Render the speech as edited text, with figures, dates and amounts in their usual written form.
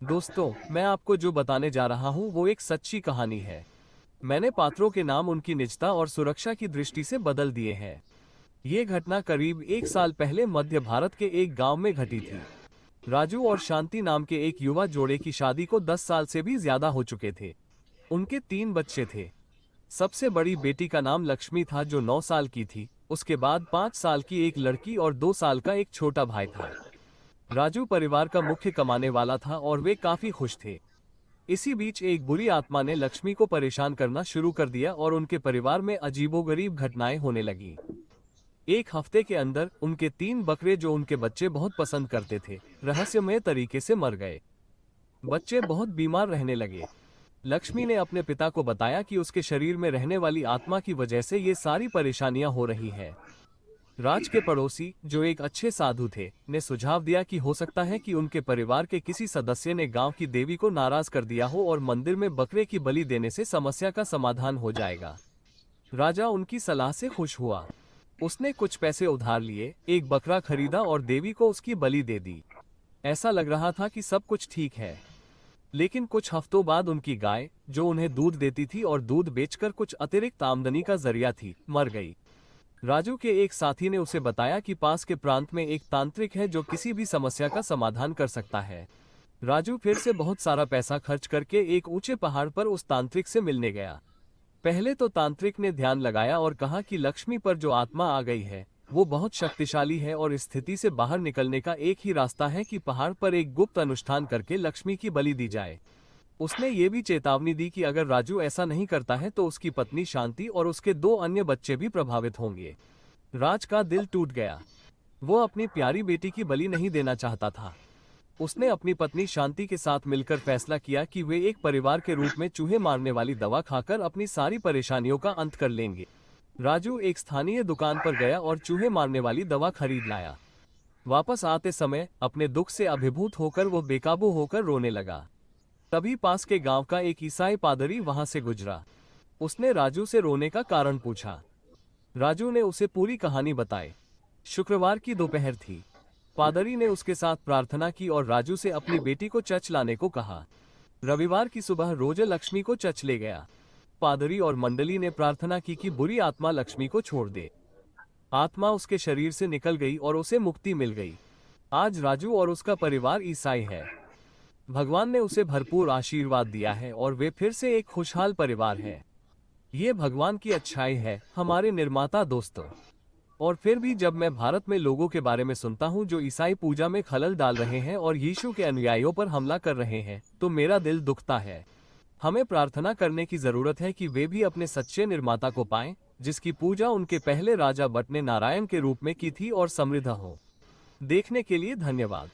दोस्तों, मैं आपको जो बताने जा रहा हूँ वो एक सच्ची कहानी है। मैंने पात्रों के नाम उनकी निजता और सुरक्षा की दृष्टि से बदल दिए हैं। ये घटना करीब 1 साल पहले मध्य भारत के एक गांव में घटी थी। राजू और शांति नाम के एक युवा जोड़े की शादी को 10 साल से भी ज्यादा हो चुके थे। उनके 3 बच्चे थे। सबसे बड़ी बेटी का नाम लक्ष्मी था जो 9 साल की थी। उसके बाद 5 साल की एक लड़की और 2 साल का एक छोटा भाई था। राजू परिवार का मुख्य कमाने वाला था और वे काफी खुश थे। इसी बीच एक बुरी आत्मा ने लक्ष्मी को परेशान करना शुरू कर दिया और उनके परिवार में अजीबोगरीब घटनाएं होने लगी। एक हफ्ते के अंदर उनके 3 बकरे जो उनके बच्चे बहुत पसंद करते थे, रहस्यमय तरीके से मर गए। बच्चे बहुत बीमार रहने लगे। लक्ष्मी ने अपने पिता को बताया कि उसके शरीर में रहने वाली आत्मा की वजह से ये सारी परेशानियां हो रही है। राज के पड़ोसी, जो एक अच्छे साधु थे, ने सुझाव दिया कि हो सकता है कि उनके परिवार के किसी सदस्य ने गांव की देवी को नाराज कर दिया हो और मंदिर में बकरे की बलि देने से समस्या का समाधान हो जाएगा। राजा उनकी सलाह से खुश हुआ। उसने कुछ पैसे उधार लिए, एक बकरा खरीदा और देवी को उसकी बलि दे दी। ऐसा लग रहा था कि सब कुछ ठीक है। लेकिन कुछ हफ्तों बाद उनकी गाय, जो उन्हें दूध देती थी और दूध बेचकर कुछ अतिरिक्त आमदनी का जरिया थी, मर गई। राजू के एक साथी ने उसे बताया कि पास के प्रांत में एक तांत्रिक है जो किसी भी समस्या का समाधान कर सकता है। राजू फिर से बहुत सारा पैसा खर्च करके एक ऊंचे पहाड़ पर उस तांत्रिक से मिलने गया। पहले तो तांत्रिक ने ध्यान लगाया और कहा कि लक्ष्मी पर जो आत्मा आ गई है वो बहुत शक्तिशाली है और इस स्थिति से बाहर निकलने का एक ही रास्ता है कि पहाड़ पर एक गुप्त अनुष्ठान करके लक्ष्मी की बलि दी जाए। उसने ये भी चेतावनी दी कि अगर राजू ऐसा नहीं करता है तो उसकी पत्नी शांति और उसके 2 अन्य बच्चे भी प्रभावित होंगे। राज का दिल टूट गया। वो अपनी प्यारी बेटी की बलि नहीं देना चाहता था। उसने अपनी पत्नी शांति के साथ मिलकर फैसला किया कि वे एक परिवार के रूप में चूहे मारने वाली दवा खाकर अपनी सारी परेशानियों का अंत कर लेंगे। राजू एक स्थानीय दुकान पर गया और चूहे मारने वाली दवा खरीद लाया। वापस आते समय अपने दुख से अभिभूत होकर वो बेकाबू होकर रोने लगा। तभी पास के गांव का एक ईसाई पादरी वहां से गुजरा। उसने राजू से रोने का कारण पूछा। राजू ने उसे पूरी कहानी बताई। शुक्रवार की दोपहर थी। पादरी ने उसके साथ प्रार्थना की और राजू से अपनी बेटी को चर्च लाने को कहा। रविवार की सुबह रोजर लक्ष्मी को चर्च ले गया। पादरी और मंडली ने प्रार्थना की कि बुरी आत्मा लक्ष्मी को छोड़ दे। आत्मा उसके शरीर से निकल गई और उसे मुक्ति मिल गई। आज राजू और उसका परिवार ईसाई है। भगवान ने उसे भरपूर आशीर्वाद दिया है और वे फिर से एक खुशहाल परिवार है। ये भगवान की अच्छाई है, हमारे निर्माता दोस्तों। और फिर भी जब मैं भारत में लोगों के बारे में सुनता हूँ जो ईसाई पूजा में खलल डाल रहे हैं और यीशु के अनुयायियों पर हमला कर रहे हैं, तो मेरा दिल दुखता है। हमें प्रार्थना करने की जरूरत है कि वे भी अपने सच्चे निर्माता को पाएं, जिसकी पूजा उनके पहले राजा बट ने नारायण के रूप में की थी और समृद्ध हो। देखने के लिए धन्यवाद।